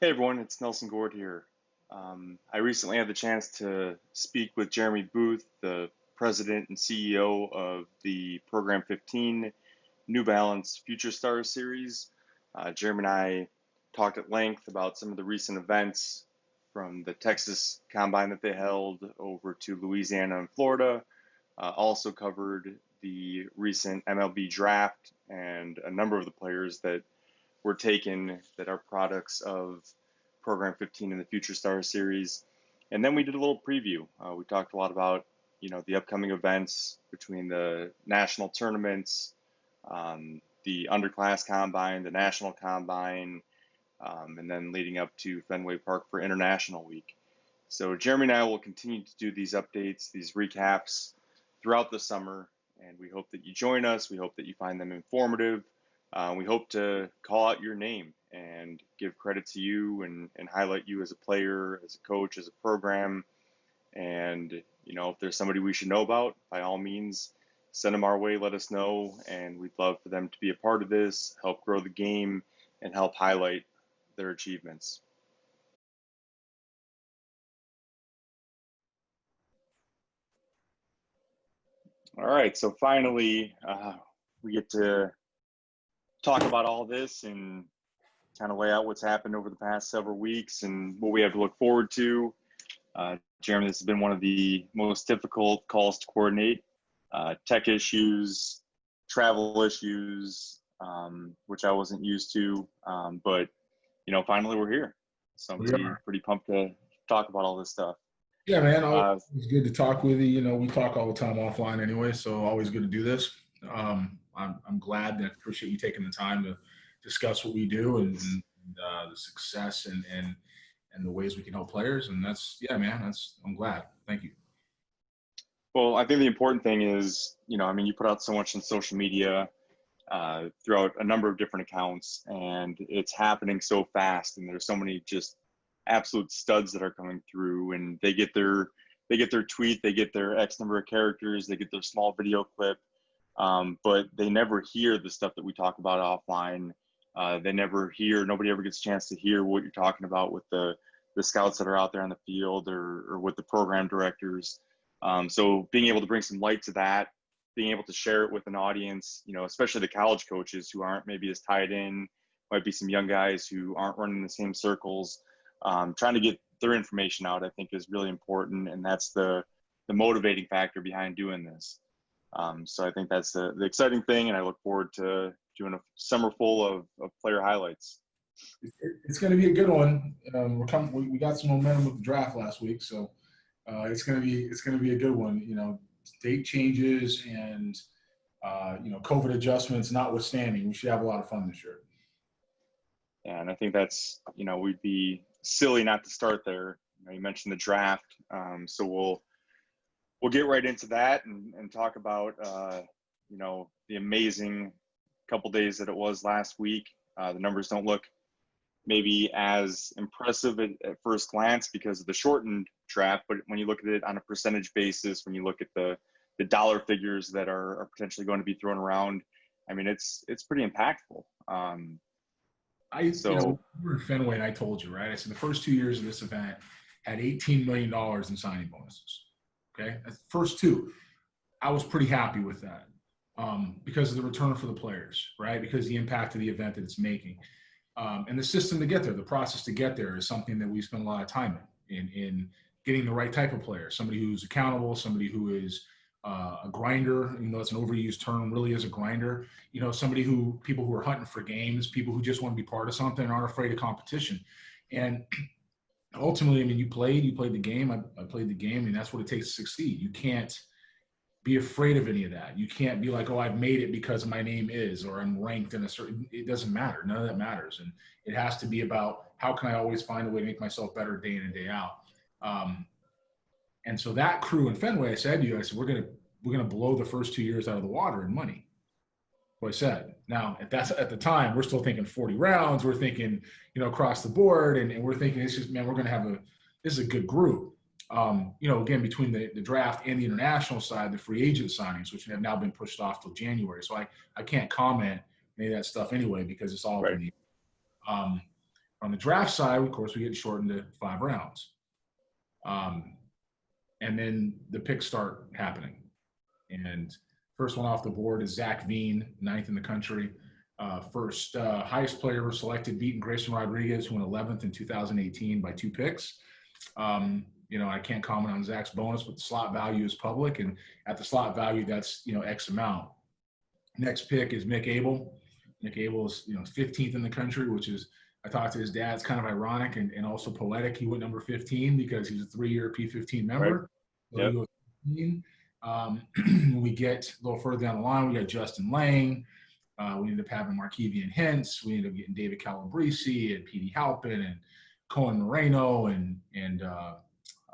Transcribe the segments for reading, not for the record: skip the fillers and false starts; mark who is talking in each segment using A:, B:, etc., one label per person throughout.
A: Hey everyone, it's Nelson Gord here. I recently had the chance to speak with Jeremy Booth, the president and CEO of the Program 15 New Balance Future Stars series. Jeremy and I talked at length about some of the recent events from the Texas Combine that they held over to Louisiana and Florida. Also covered the recent MLB draft and a number of the players that were taken that are products of Program 15 in the Future Stars series. And then we did a little preview. We talked a lot about, the upcoming events between the national tournaments, the underclass combine, the national combine, and then leading up to Fenway Park for International Week. So Jeremy and I will continue to do these updates, these recaps throughout the summer, and we hope that you join us. We hope that you find them informative. We hope to call out your name and give credit to you and highlight you as a player, as a coach, as a program. And, if there's somebody we should know about, by all means, send them our way, let us know. And we'd love for them to be a part of this, help grow the game, and help highlight their achievements. All right, so finally, we get to talk about all this and kind of lay out what's happened over the past several weeks and what we have to look forward to. Jeremy, this has been one of the most difficult calls to coordinate. Tech issues, travel issues, which I wasn't used to. But, finally we're here. So I'm pretty pumped to talk about all this stuff.
B: Yeah, man. It's good to talk with you. We talk all the time offline anyway, so always good to do this. I'm glad and appreciate you taking the time to discuss what we do and the success and the ways we can help players. And I'm glad. Thank you.
A: Well, I think the important thing is, you put out so much on social media throughout a number of different accounts, and it's happening so fast. And there's so many just absolute studs that are coming through, and they get their tweet, they get their X number of characters, they get their small video clip. But they never hear the stuff that we talk about offline. Nobody ever gets a chance to hear what you're talking about with the scouts that are out there on the field or with the program directors. So being able to bring some light to that, being able to share it with an audience, especially the college coaches who aren't maybe as tied in, might be some young guys who aren't running the same circles, trying to get their information out, I think is really important. And that's the motivating factor behind doing this. So I think that's the exciting thing, and I look forward to doing a summer full of player highlights.
B: It's going to be a good one. We got some momentum with the draft last week, so it's going to be a good one. Date changes and COVID adjustments notwithstanding, we should have a lot of fun this year.
A: Yeah, and I think that's we'd be silly not to start there. You mentioned the draft, so we'll get right into that and talk about, the amazing couple days that it was last week. The numbers don't look maybe as impressive at first glance because of the shortened draft, but when you look at it on a percentage basis, when you look at the dollar figures that are potentially going to be thrown around, I mean, it's pretty impactful.
B: We were in Fenway, and I told you, right? I said the first 2 years of this event had $18 million in signing bonuses. Okay, that's the first two. I was pretty happy with that because of the return for the players, right? Because the impact of the event that it's making. And the system to get there, the process to get there is something that we spend a lot of time in getting the right type of player, somebody who's accountable, somebody who is a grinder, it's an overused term, really is a grinder, people who are hunting for games, people who just want to be part of something and aren't afraid of competition. And ultimately, you played the game. I played the game, and that's what it takes to succeed. You can't be afraid of any of that. You can't be like, oh, I've made it because my name is, or I'm ranked in a certain, it doesn't matter. None of that matters. And it has to be about how can I always find a way to make myself better day in and day out. And so that crew in Fenway, I said to you, we're going to blow the first 2 years out of the water in money. What I said. Now, at the time, we're still thinking 40 rounds. We're thinking, across the board. And we're thinking, we're going to have this is a good group. Again, between the draft and the international side, the free agent signings, which have now been pushed off till January. So I can't comment any of that stuff anyway, because it's all
A: right.
B: up in the On the draft side, of course, we get shortened to 5 rounds. And then the picks start happening. And first one off the board is Zach Veen, 9th in the country. First highest player ever selected, beating Grayson Rodriguez, who went 11th in 2018 by 2 picks. I can't comment on Zach's bonus, but the slot value is public. And at the slot value, that's, X amount. Next pick is Mick Abel. Mick Abel is, 15th in the country, which is, I talked to his dad. It's kind of ironic and also poetic. He went number 15 because he's a 3-year P15 member.
A: Right.
B: So we get a little further down the line, we got Justin Lang. We ended up having Markevian Hintz. We ended up getting David Calabrese and Petey Halpin and Cohen Moreno and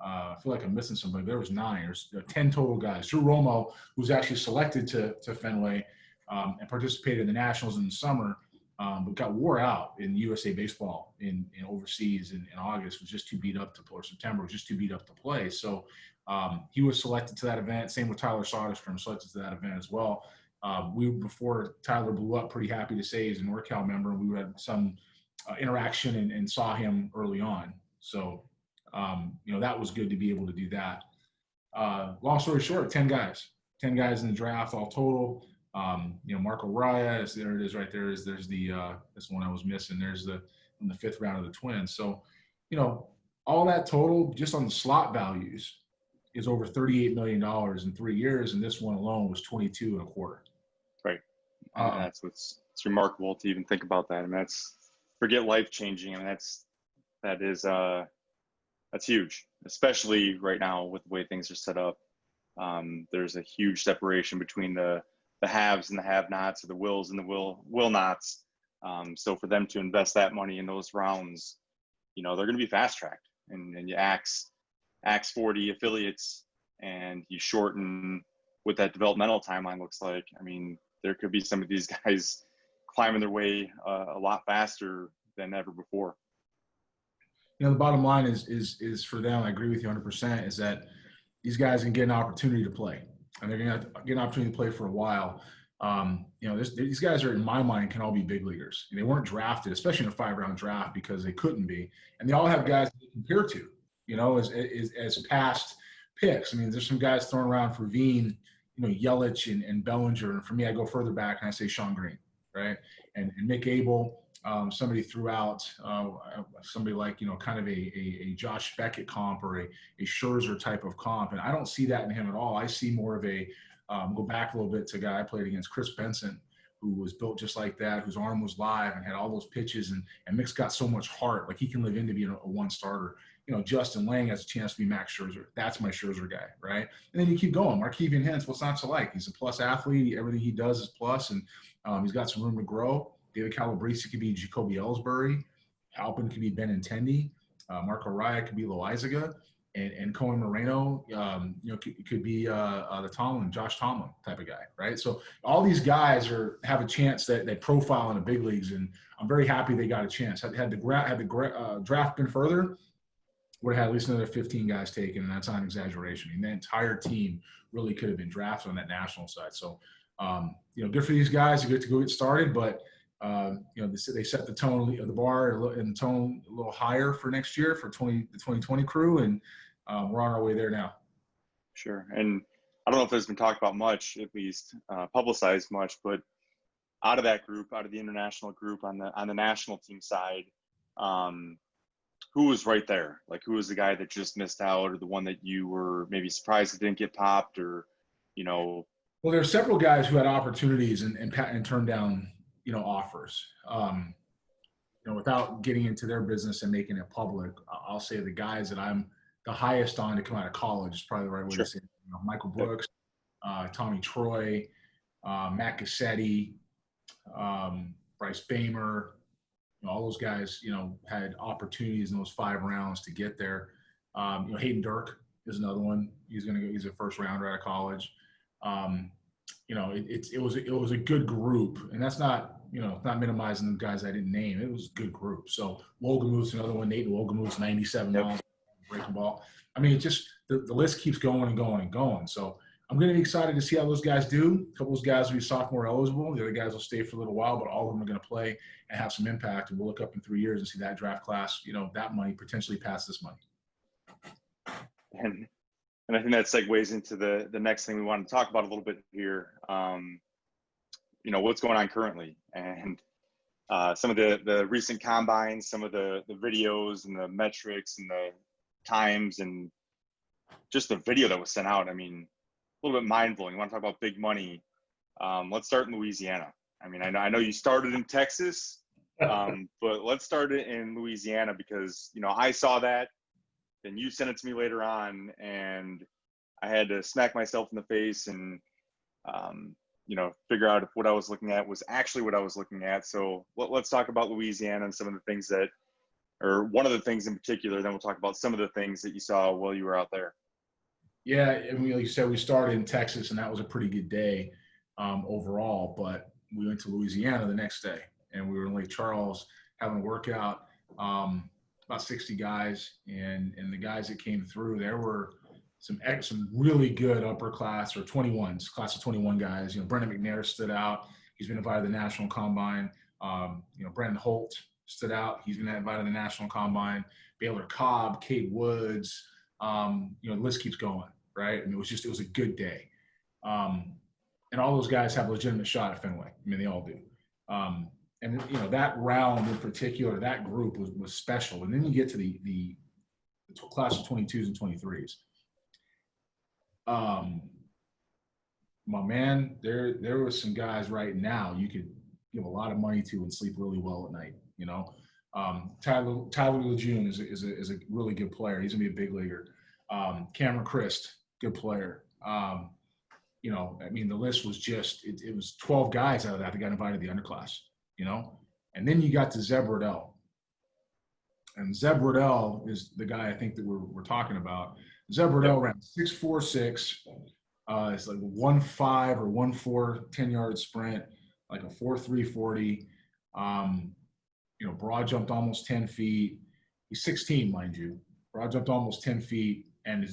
B: I feel like I'm missing somebody. There was 9. There's 10 total guys. Drew Romo, who's actually selected to Fenway and participated in the Nationals in the summer, but got wore out in USA Baseball in overseas in August, was just too beat up to play, or September, was just too beat up to play. So he was selected to that event. Same with Tyler Soderstrom, selected to that event as well. Before Tyler blew up, pretty happy to say he's a NorCal member. We had some interaction and saw him early on. So, that was good to be able to do that. Long story short, 10 guys in the draft all total. Marco Raya, there it is right there. There's the this one I was missing. There's in the 5th round of the Twins. So, all that total just on the slot values is over $38 million in 3 years. And this one alone was 22 and a quarter.
A: Right. That's it's remarkable to even think about that. I mean, that's, forget life-changing. I mean, that's huge, especially right now with the way things are set up. There's a huge separation between the haves and the have-nots, or the wills and the will-nots. So for them to invest that money in those rounds, they're going to be fast-tracked. And you axe 40 affiliates and you shorten what that developmental timeline looks like. I mean, there could be some of these guys climbing their way a lot faster than ever before.
B: The bottom line is for them, I agree with you 100%, is that these guys can get an opportunity to play. And they're going to get an opportunity to play for a while. These guys are, in my mind, can all be big leaguers. They weren't drafted, especially in a 5-round draft, because they couldn't be. And they all have guys to compare to, as past picks. I mean, there's some guys thrown around for Veen, Yelich and Bellinger. And for me, I go further back and I say Sean Green, right? And Mick Abel. Somebody threw out somebody like, kind of a Josh Beckett comp or a Scherzer type of comp. And I don't see that in him at all. I see more of a, go back a little bit to a guy I played against, Chris Benson, who was built just like that, whose arm was live and had all those pitches. And Mick's got so much heart, like he can live into being a one-starter. Justin Lang has a chance to be Max Scherzer. That's my Scherzer guy, right? And then you keep going. Markevian Hintz, what's not to like? He's a plus athlete. Everything he does is plus, and he's got some room to grow. David Calabrese could be Jacoby Ellsbury. Halpin could be Benintendi. Marco Raya could be Loizaga. And Cohen Moreno, could be Josh Tomlin type of guy, right? So all these guys have a chance that they profile in the big leagues, and I'm very happy they got a chance. Had the draft been further, would have had at least another 15 guys taken, and that's not an exaggeration. I mean, the entire team really could have been drafted on that national side. So, good for these guys to get started, but they set the tone, the bar and the tone a little higher for next year for the 2020 crew, and we're on our way there now.
A: Sure. And I don't know if it's been talked about much, at least publicized much, but out of that group, out of the international group on the national team side, who was right there? Like, who was the guy that just missed out, or the one that you were maybe surprised it didn't get popped, or, Well,
B: there are several guys who had opportunities and turned down, offers. Without getting into their business and making it public, I'll say the guys that I'm the highest on to come out of college is probably the right way to say it. Michael Brooks, Tommy Troy, Matt Cassetti, Bryce Bamer, all those guys, had opportunities in those 5 rounds to get there. Hayden Dirk is another one. He's a first rounder out of college. It was a good group, and that's not, not minimizing the guys I didn't name. It was a good group. So Wohlgemuth's another one. Nate Wohlgemuth's 97 miles breaking ball. I mean, it just the list keeps going and going and going. So I'm going to be excited to see how those guys do. A couple of those guys will be sophomore eligible. The other guys will stay for a little while, but all of them are going to play and have some impact. And we'll look up in 3 years and see that draft class, that money potentially pass this money.
A: And I think that segues into the next thing we want to talk about a little bit here. What's going on currently, and some of the recent combines, some of the videos and the metrics and the times and just the video that was sent out. I mean, a little bit mind-blowing. You want to talk about big money? Let's start in Louisiana. I mean, I know you started in Texas, but let's start it in Louisiana because, I saw that, then you sent it to me later on, and I had to smack myself in the face and, figure out if what I was looking at was actually what I was looking at. So let's talk about Louisiana and some of the things or one of the things in particular, then we'll talk about some of the things that you saw while you were out there.
B: Yeah, and like you said, we started in Texas, and that was a pretty good day overall. But we went to Louisiana the next day, and we were in Lake Charles having a workout. About 60 guys, and the guys that came through, there were some really good upper class or 21s, class of 21 guys. Brendan McNair stood out. He's been invited to the National Combine. Brandon Holt stood out. He's been invited to the National Combine. Baylor Cobb, Cade Woods. The list keeps going, right? I mean, it was a good day. And all those guys have a legitimate shot at Fenway. I mean, they all do. And that round in particular, that group was special. And then you get to the class of 22s and 23s. My man, there were some guys right now you could give a lot of money to and sleep really well at night. Tyler Lejeune is a really good player. He's gonna be a big leaguer. Cameron Christ, good player. The list was just it was 12 guys out of that got invited to the underclass. And then you got to Zeb Riddell. And Zeb Riddell is the guy I think that we're talking about. Zeb Riddell ran 6.46. It's like 1.5 or 1.4 10-yard sprint, like a 4.3 40. Broad jumped almost 10 feet. He's 16, mind you. Broad jumped almost 10 feet, and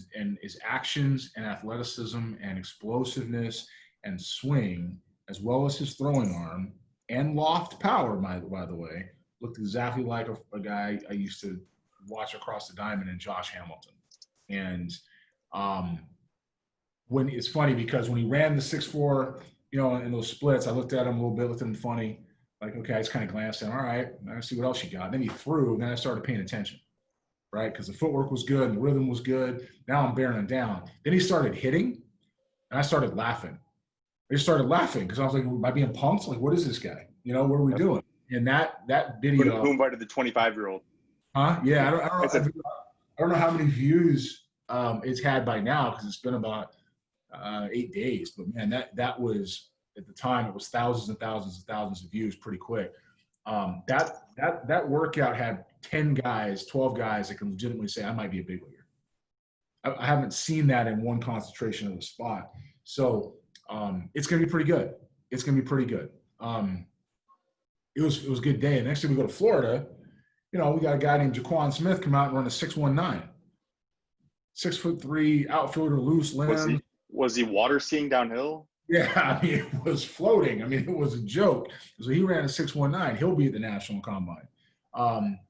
B: his actions and athleticism and explosiveness and swing, as well as his throwing arm and loft power, by the way, looked exactly like a guy I used to watch across the diamond in Josh Hamilton. And when it's funny because when he ran the 6.4, in those splits, I looked at him a little bit, looked at him funny. Like, okay, I just kind of glanced at him. All right, I see what else you got. And then he threw, and then I started paying attention, right? Because the footwork was good and the rhythm was good. Now I'm bearing him down. Then he started hitting, and I started laughing. I just started laughing because I was like, am I being punked? Like, what is this guy? What are we doing? And that video.
A: Who invited the 25-year-old?
B: Huh? Yeah, I don't know how many views it's had by now because it's been about 8 days. But man, that was at the time it was thousands and thousands and thousands of views pretty quick. That workout had 10 guys, 12 guys that can legitimately say I might be a big leaguer. I haven't seen that in one concentration of the spot. So it's going to be pretty good. It's going to be pretty good. It was a good day. And next time we go to Florida, we got a guy named Jaquan Smith come out and run a 6.19. 6'3" outfielder, loose limb.
A: Was he water skiing downhill?
B: Yeah, it was floating. It was a joke. So he ran a 6.19. He'll be at the National Combine.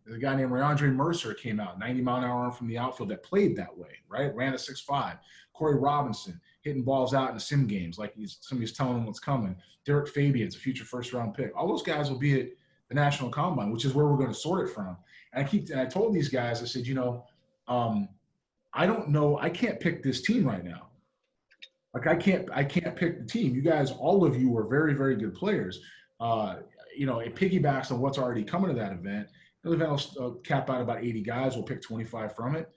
B: There's a guy named Rayondre Mercer came out, 90-mile-an-hour arm from the outfield that played that way, right? Ran a 6.5. Corey Robinson hitting balls out in the sim games like somebody's telling him what's coming. Derek Fabian's a future first-round pick. All those guys will be at the National Combine, which is where we're going to sort it from. And I told these guys, I said, I don't know. I can't pick this team right now. Like I can't pick the team. You guys, all of you are very, very good players. It piggybacks on what's already coming to that event. The event will cap out about 80 guys. We'll pick 25 from it.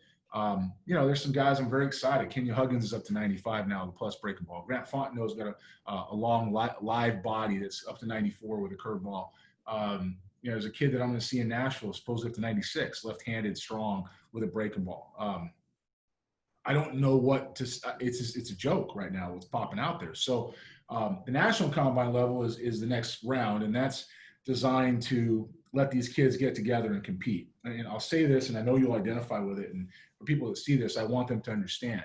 B: There's some guys I'm very excited. Kenya Huggins is up to 95 now, the plus breaking ball. Grant Fontenot's got a long live body that's up to 94 with a curveball. There's a kid that I'm going to see in Nashville, supposed up to 96, left-handed, strong with a breaking ball. I don't know what to. It's a joke right now. What's popping out there? So the National Combine level is the next round, and that's designed to let these kids get together and compete. And I'll say this, and I know you'll identify with it. And for people that see this, I want them to understand.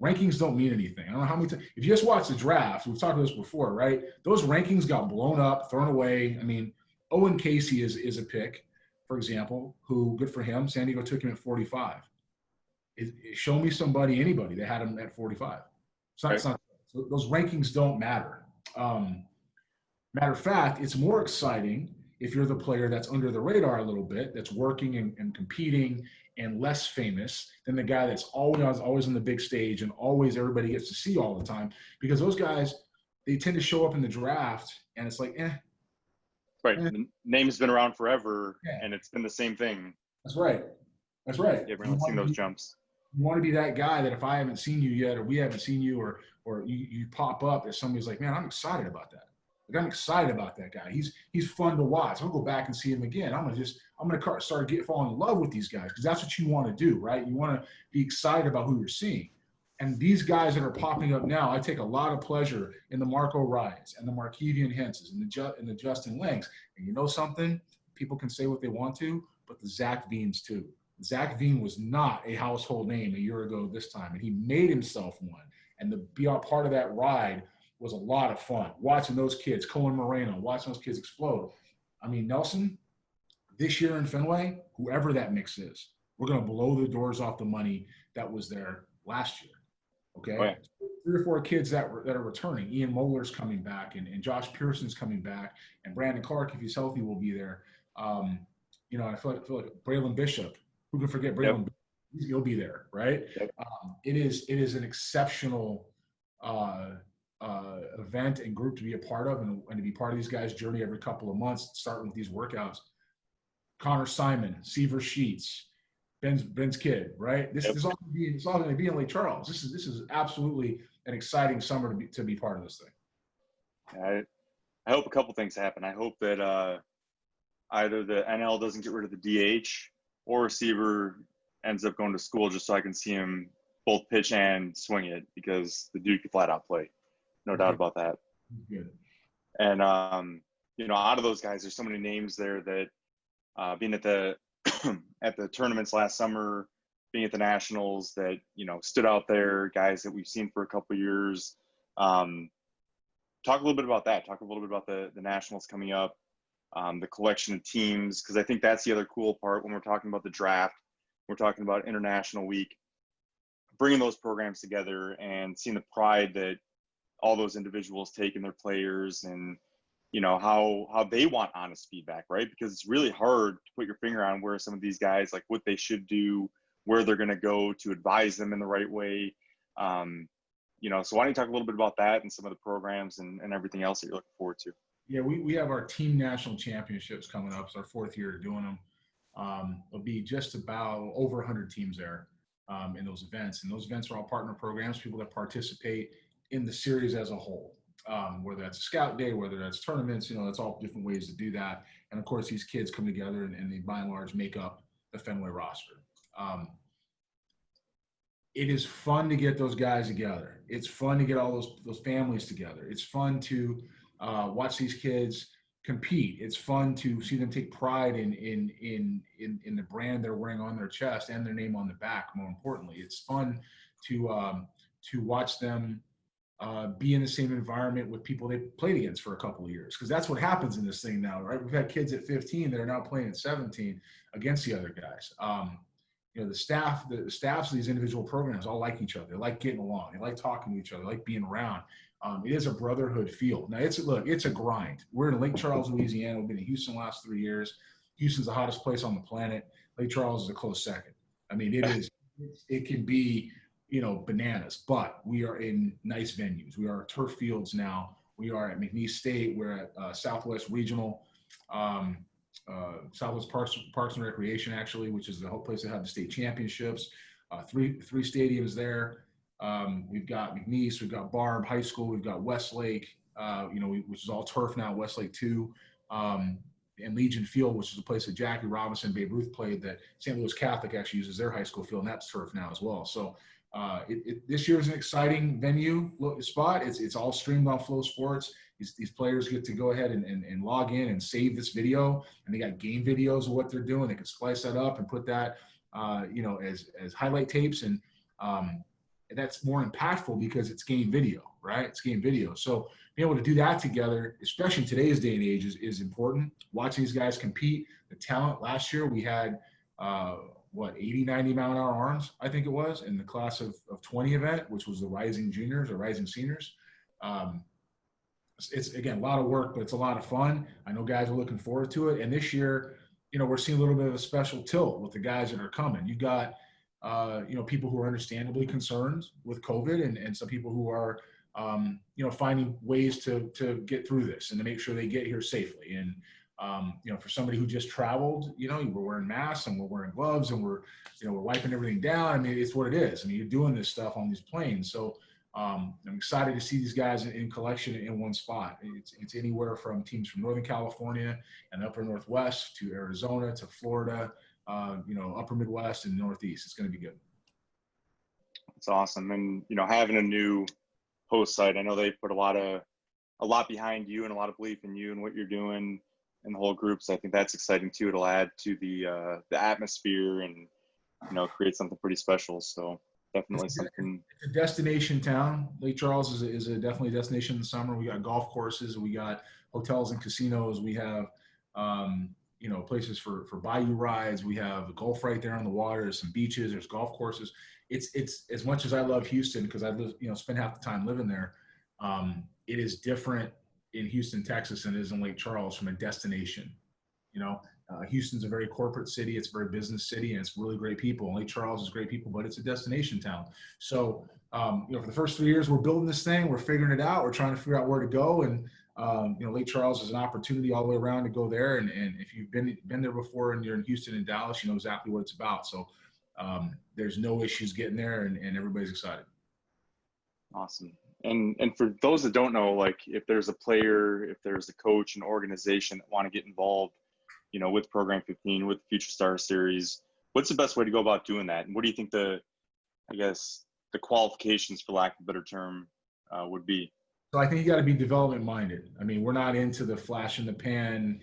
B: Rankings don't mean anything. I don't know how many times. If you just watch the draft, we've talked about this before, right? Those rankings got blown up, thrown away. I mean, Owen Casey is a pick, for example, who, good for him. San Diego took him at 45. Show me anybody that had him at 45. It's not so those rankings don't matter. Matter of fact, it's more exciting if you're the player that's under the radar a little bit, that's working and competing and less famous than the guy that's always on the big stage and always everybody gets to see all the time. Because those guys, they tend to show up in the draft and it's like,
A: Right. The name's been around forever, and it's been the same thing.
B: That's right.
A: You haven't really seen those jumps.
B: You want to be that guy that if I haven't seen you yet, or we haven't seen you, or you pop up as somebody's like, man, I'm excited about that. Like, I'm excited about that guy. He's fun to watch. I'll go back and see him again. I'm gonna start falling in love with these guys because that's what you want to do, right? You want to be excited about who you're seeing. And these guys that are popping up now, I take a lot of pleasure in the Marco Ryans and the Markevian Henses and the Justin Langs. And you know something? People can say what they want to, but the Zach Veens too. Zach Veen was not a household name a year ago this time, and he made himself one. And to be a part of that ride was a lot of fun. Watching those kids, Cohen Moreno, watching those kids explode. I mean, Nelson, this year in Fenway, whoever that mix is, we're going to blow the doors off the money that was there last year. Okay.
A: Oh, yeah.
B: 3 or 4 kids that are returning. Ian Moeller's coming back, and Josh Pearson's coming back, and Brandon Clark, if he's healthy, will be there. You know, I feel like Braylon Bishop. Who can forget Braylon? Yep. He'll be there, right? Yep. It is an exceptional event and group to be a part of, and to be part of these guys' journey every couple of months, starting with these workouts. Connor Simon, Seaver Sheets, Ben's kid, right? This is all going to be in Lake Charles. This is absolutely an exciting summer to be part of this thing.
A: I hope a couple things happen. I hope that either the NL doesn't get rid of the DH, or Seaver ends up going to school just so I can see him both pitch and swing it, because the dude could flat out play. No doubt about that.
B: Good.
A: And, you know, out of those guys, there's so many names there that being at the at the tournaments last summer, being at the Nationals, that, you know, stood out there, guys that we've seen for a couple of years. Talk a little bit about that. Talk a little bit about the Nationals coming up. The collection of teams, because I think that's the other cool part when we're talking about the draft. We're talking about International Week, bringing those programs together and seeing the pride that all those individuals take in their players, and, you know, how they want honest feedback, right? Because it's really hard to put your finger on where some of these guys, like what they should do, where they're going to go to advise them in the right way. You know, so why don't you talk a little bit about that and some of the programs and everything else that you're looking forward to?
B: Yeah, we have our team national championships coming up. It's our 4th year doing them. There'll be just about over 100 teams there in those events. And those events are all partner programs, people that participate in the series as a whole, whether that's a scout day, whether that's tournaments, you know, that's all different ways to do that. And of course, these kids come together and they by and large make up the Fenway roster. It is fun to get those guys together. It's fun to get all those families together. It's fun to watch these kids compete. It's fun to see them take pride in the brand they're wearing on their chest and their name on the back. More importantly, it's fun to watch them be in the same environment with people they played against for a couple of years, because that's what happens in this thing now, right? We've had kids at 15 that are now playing at 17 against the other guys. You know, the staffs of these individual programs all like each other. They like getting along. They like talking to each other. They like being around. It is a brotherhood feel. Now, it's a grind. We're in Lake Charles, Louisiana. We've been in Houston the last 3 years. Houston's the hottest place on the planet. Lake Charles is a close second. I mean, it can be, you know, bananas, but we are in nice venues. We are at turf fields now. We are at McNeese State. We're at Southwest Regional, Southwest Parks and Recreation, actually, which is the whole place that had the state championships. Three stadiums there. We've got McNeese, we've got Barb High School, we've got Westlake, which is all turf now, Westlake 2, and Legion Field, which is a place that Jackie Robinson, Babe Ruth played, that St. Louis Catholic actually uses their high school field, and that's turf now as well. So this year is an exciting venue spot. It's all streamed on Flow Sports. These players get to go ahead and log in and save this video, and they got game videos of what they're doing. They can splice that up and put that, as highlight tapes, and that's more impactful because it's game video, right? It's game video. So being able to do that together, especially in today's day and age, is important. Watching these guys compete, the talent. Last year we had what 80, 90 mile an hour arms, I think it was, in the class of 20 event, which was the rising juniors or rising seniors. Um, it's again a lot of work, but it's a lot of fun. I know guys are looking forward to it. And this year, we're seeing a little bit of a special tilt with the guys that are coming. You got people who are understandably concerned with COVID, and some people who are finding ways to get through this and to make sure they get here safely. And for somebody who just traveled, we're wearing masks and we're wearing gloves and we're wiping everything down. I mean, it's what it is. I mean, you're doing this stuff on these planes. So I'm excited to see these guys in collection in one spot. It's anywhere from teams from Northern California and upper Northwest to Arizona to Florida, upper Midwest and Northeast. It's going to be good.
A: It's awesome. And, having a new host site, I know they put a lot behind you and a lot of belief in you and what you're doing and the whole group. So I think that's exciting too. It'll add to the atmosphere and, create something pretty special. So definitely something.
B: It's a destination town. Lake Charles is definitely a destination in the summer. We got golf courses, we got hotels and casinos. We have, places for bayou rides. We have a Gulf right there on the water. There's some beaches. There's golf courses. It's as much as I love Houston because I live, spend half the time living there. It is different in Houston, Texas, than it is in Lake Charles from a destination. Houston's a very corporate city. It's a very business city, and it's really great people. Lake Charles is great people, but it's a destination town. So, for the first 3 years, we're building this thing. We're figuring it out. We're trying to figure out where to go. And, Lake Charles is an opportunity all the way around to go there. And if you've been there before and you're in Houston and Dallas, you know exactly what it's about. So there's no issues getting there, and everybody's excited.
A: Awesome. And for those that don't know, like if there's a player, if there's a coach, an organization that want to get involved, with Program 15, with Future Star Series, what's the best way to go about doing that? And what do you think the qualifications, for lack of a better term, would be?
B: So I think you got to be development minded. I mean, we're not into the flash in the pan,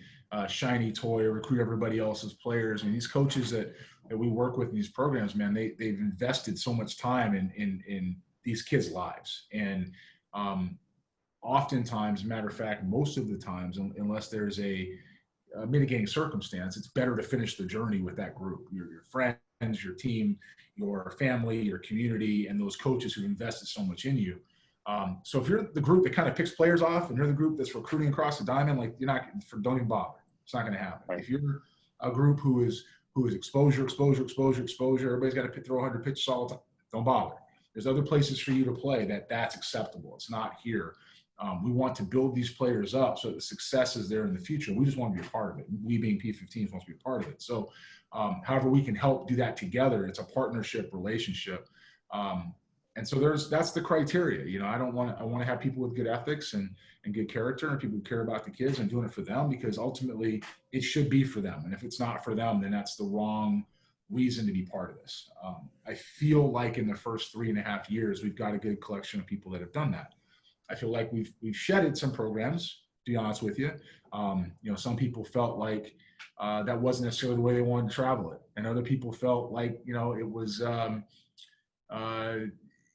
B: shiny toy, recruit everybody else's players. I mean, these coaches that we work with in these programs, man, they've invested so much time in these kids' lives. And oftentimes, matter of fact, most of the times, unless there's a mitigating circumstance, it's better to finish the journey with that group, your friends, your team, your family, your community, and those coaches who've invested so much in you. So if you're the group that kind of picks players off and you're the group that's recruiting across the diamond, like don't even bother. It's not going to happen. Right. If you're a group who is exposure, everybody's got to throw 100 pitches all the time. Don't bother. There's other places for you to play that's acceptable. It's not here. We want to build these players up so the success is there in the future. We just want to be a part of it. We being P15s wants to be a part of it. So however we can help do that together, it's a partnership relationship. And so that's the criteria. I want to have people with good ethics and good character and people who care about the kids and doing it for them, because ultimately it should be for them. And if it's not for them, then that's the wrong reason to be part of this. I feel like in the first 3.5 years, we've got a good collection of people that have done that. I feel like we've shedded some programs, to be honest with you. Some people felt like that wasn't necessarily the way they wanted to travel it. And other people felt like, it was, a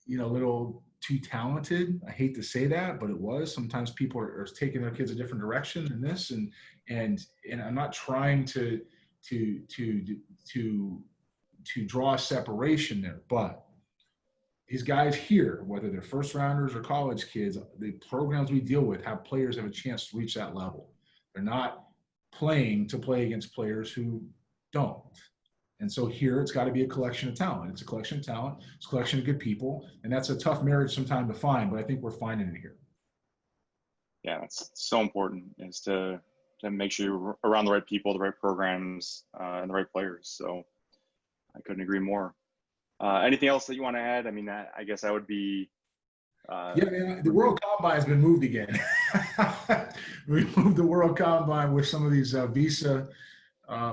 B: little too talented. I hate to say that, but it was. Sometimes people are taking their kids a different direction than this. And I'm not trying to draw a separation there, but these guys here, whether they're first rounders or college kids, the programs we deal with have players have a chance to reach that level. They're not playing to play against players who don't. And so here it's got to be a collection of talent. It's a collection of talent. It's a collection of good people. And that's a tough marriage sometimes to find, but I think we're finding it here.
A: Yeah, that's so important, is to make sure you're around the right people, the right programs, and the right players. So I couldn't agree more. Anything else that you want to add? I mean, I guess I would be.
B: Yeah, man, the World Combine has been moved again. We moved the World Combine with some of these visa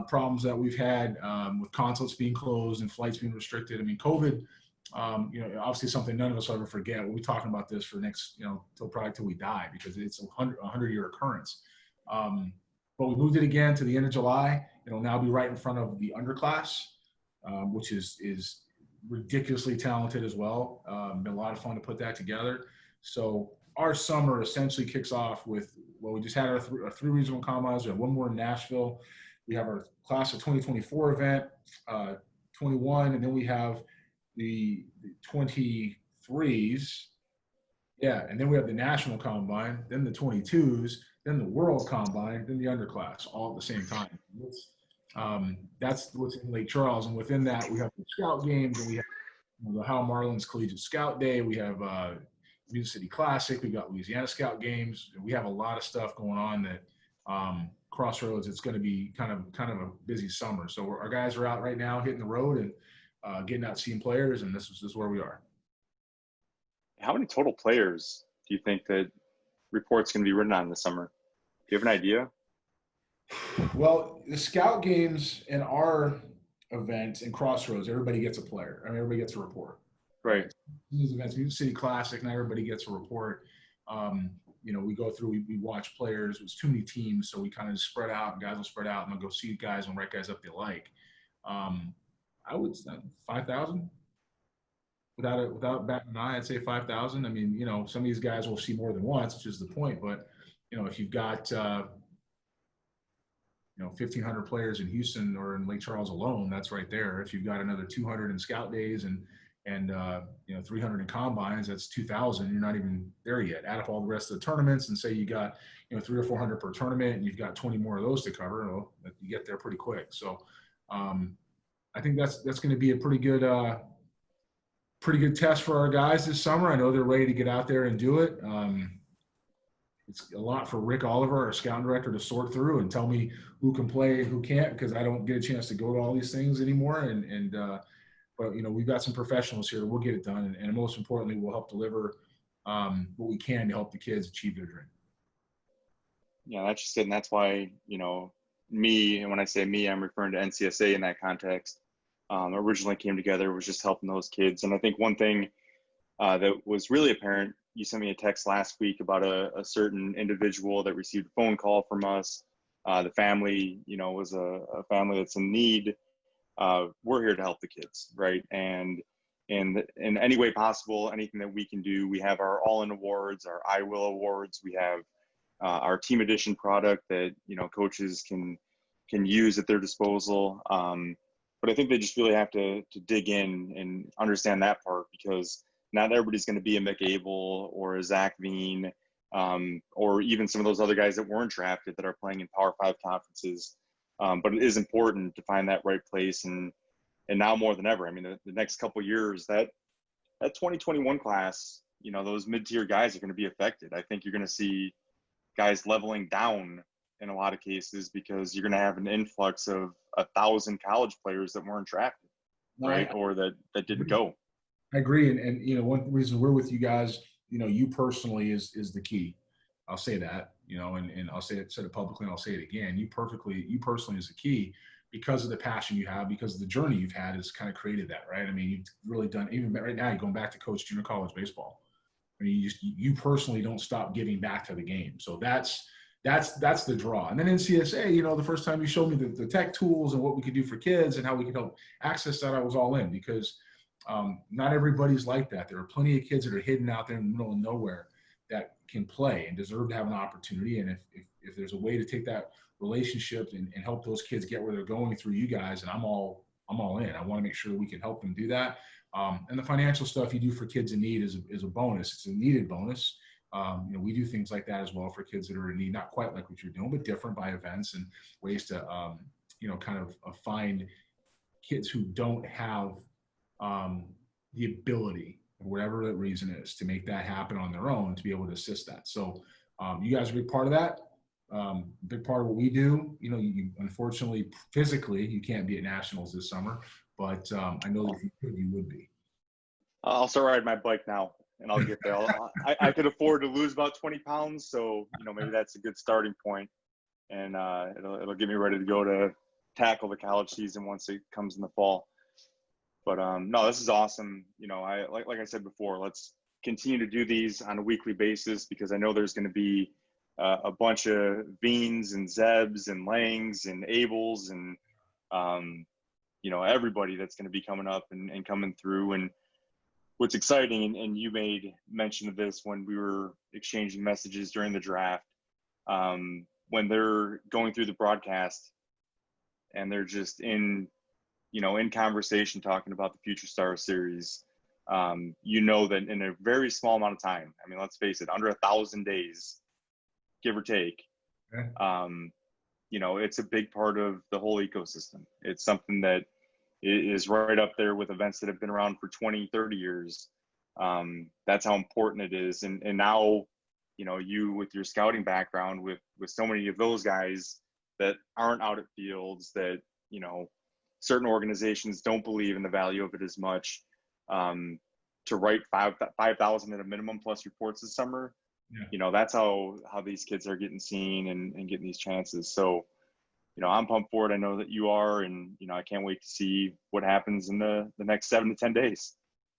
B: problems that we've had with consulates being closed and flights being restricted. I mean, COVID, obviously something none of us will ever forget. We'll be talking about this for the next, till we die, because it's a 100-year occurrence. But we moved it again to the end of July. It'll now be right in front of the underclass, which is ridiculously talented as well. Been a lot of fun to put that together. So our summer essentially kicks off with, well, we just had our three regional combines. We have one more in Nashville. We have our class of 2024 event, 21, and then we have the 23s. Yeah, and then we have the national combine, then the 22s, then the world combine, then the underclass, all at the same time. That's what's in Lake Charles, and within that we have the scout games, and we have the Ohio Marlins Collegiate Scout Day. We have Music City Classic. We got Louisiana Scout Games. We have a lot of stuff going on that Crossroads. It's going to be kind of a busy summer. So our guys are out right now hitting the road and getting out seeing players, and this is where we are.
A: How many total players do you think that reports going to be written on this summer? Do you have an idea?
B: Well, the scout games and our events and Crossroads, everybody gets a player. I mean, everybody gets a report.
A: Right.
B: These events, Music City Classic, not everybody gets a report. We go through, we watch players. It was too many teams, so we kind of spread out. And guys will spread out, and they'll go see guys and write guys up they like. I would say 5,000. Without batting an eye, I'd say 5,000. I mean, some of these guys will see more than once, which is the point. But if you've got 1,500 players in Houston or in Lake Charles alone, that's right there. If you've got another 200 in scout days and 300 in combines, that's 2,000. You're not even there yet. Add up all the rest of the tournaments and say you got 300 or 400 per tournament, and you've got 20 more of those to cover. Well, you get there pretty quick. So I think that's going to be a pretty good test for our guys this summer. I know they're ready to get out there and do it. It's a lot for Rick Oliver, our scouting director, to sort through and tell me who can play and who can't, because I don't get a chance to go to all these things anymore. But we've got some professionals here. We'll get it done, and most importantly, we'll help deliver what we can to help the kids achieve their dream.
A: Yeah, that's just it, and that's why me, and when I say me, I'm referring to NCSA in that context. Originally came together was just helping those kids, and I think one thing that was really apparent. You sent me a text last week about a certain individual that received a phone call from us. The family, was a family that's in need. We're here to help the kids, right? And in any way possible, anything that we can do. We have our All-In Awards, our I Will Awards. We have our Team Edition product that coaches can use at their disposal. But I think they just really have to dig in and understand that part, because not everybody's going to be a Mick Abel or a Zach Veen, or even some of those other guys that weren't drafted that are playing in Power 5 conferences. But it is important to find that right place, and now more than ever. I mean, the next couple of years, that 2021 class, those mid-tier guys are going to be affected. I think you're going to see guys leveling down in a lot of cases, because you're going to have an influx of 1,000 college players that weren't drafted, right? Or that didn't go.
B: I agree. And one reason we're with you guys, you personally is the key. I'll say that, and I'll said it publicly, and I'll say it again. You personally is the key, because of the passion you have, because of the journey you've had has kind of created that, right? I mean, you've really done, even right now, you're going back to coach junior college baseball. I mean, you personally don't stop giving back to the game. So that's the draw. And then NCSA, the first time you showed me the tech tools and what we could do for kids and how we could help access that, I was all in, because not everybody's like that. There are plenty of kids that are hidden out there in the middle of nowhere that can play and deserve to have an opportunity. And if there's a way to take that relationship and help those kids get where they're going through you guys, and I'm all in. I want to make sure we can help them do that. And the financial stuff you do for kids in need is a bonus. It's a needed bonus. We do things like that as well for kids that are in need, not quite like what you're doing, but different by events and ways to, kind of find kids who don't have the ability, whatever the reason is, to make that happen on their own, to be able to assist that. So you guys are a big part of that. Big part of what we do. You unfortunately, physically, you can't be at nationals this summer, but I know that if you could, you would be.
A: I'll start riding my bike now, and I'll get there. I could afford to lose about 20 pounds, so maybe that's a good starting point, and it'll get me ready to go to tackle the college season once it comes in the fall. But no, this is awesome. Like I said before, let's continue to do these on a weekly basis, because I know there's going to be a bunch of Veens and Zebs and Langs and Abels and everybody that's going to be coming up and coming through. And what's exciting, and you made mention of this when we were exchanging messages during the draft, when they're going through the broadcast and they're just in conversation talking about the Future Star Series, that in a very small amount of time, I mean, let's face it, under 1,000 days, give or take, it's a big part of the whole ecosystem. It's something that is right up there with events that have been around for 20, 30 years. That's how important it is. And now, you with your scouting background with so many of those guys that aren't out at fields, that, certain organizations don't believe in the value of it as much, to write 5,000 at a minimum plus reports this summer. Yeah. That's how these kids are getting seen and getting these chances. So, I'm pumped for it. I know that you are, and, I can't wait to see what happens in the next 7 to 10 days.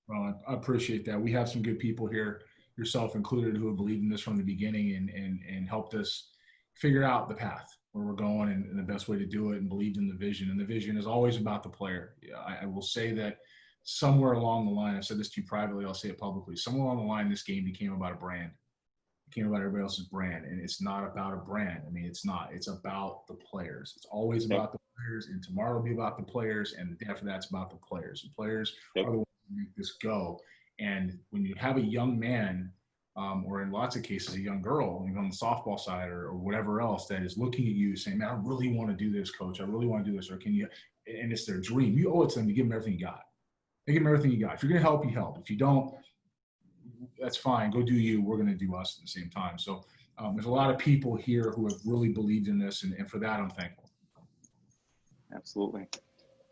B: Well, I appreciate that. We have some good people here, yourself included, who have believed in this from the beginning and helped us figure out the path where we're going and the best way to do it, and believed in the vision. And the vision is always about the player. I will say that somewhere along the line, I've said this to you privately, I'll say it publicly, somewhere along the line, this game became about a brand. It became about everybody else's brand. And it's not about a brand. I mean, it's not. It's about the players. It's always about the players, and tomorrow will be about the players, and the day after that's about the players. The players are the ones who make this go. And when you have a young man, or in lots of cases, a young girl, on the softball side or whatever else, that is looking at you saying, man, I really want to do this, coach. I really want to do this. Or can you, and it's their dream. You owe it to them to give them everything you got. Give them everything you got. If you're going to help, you help. If you don't, that's fine. Go do you. We're going to do us at the same time. So there's a lot of people here who have really believed in this. And for that, I'm thankful.
A: Absolutely.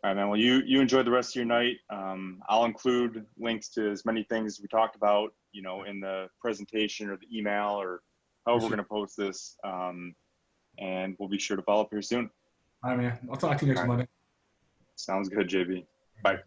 A: All right, man. Well, you enjoy the rest of your night. I'll include links to as many things we talked about, in the presentation or the email or however we're going to post this. And we'll be sure to follow up here soon.
B: All right, man. I'll talk to you next Monday.
A: Sounds good, JB. Bye.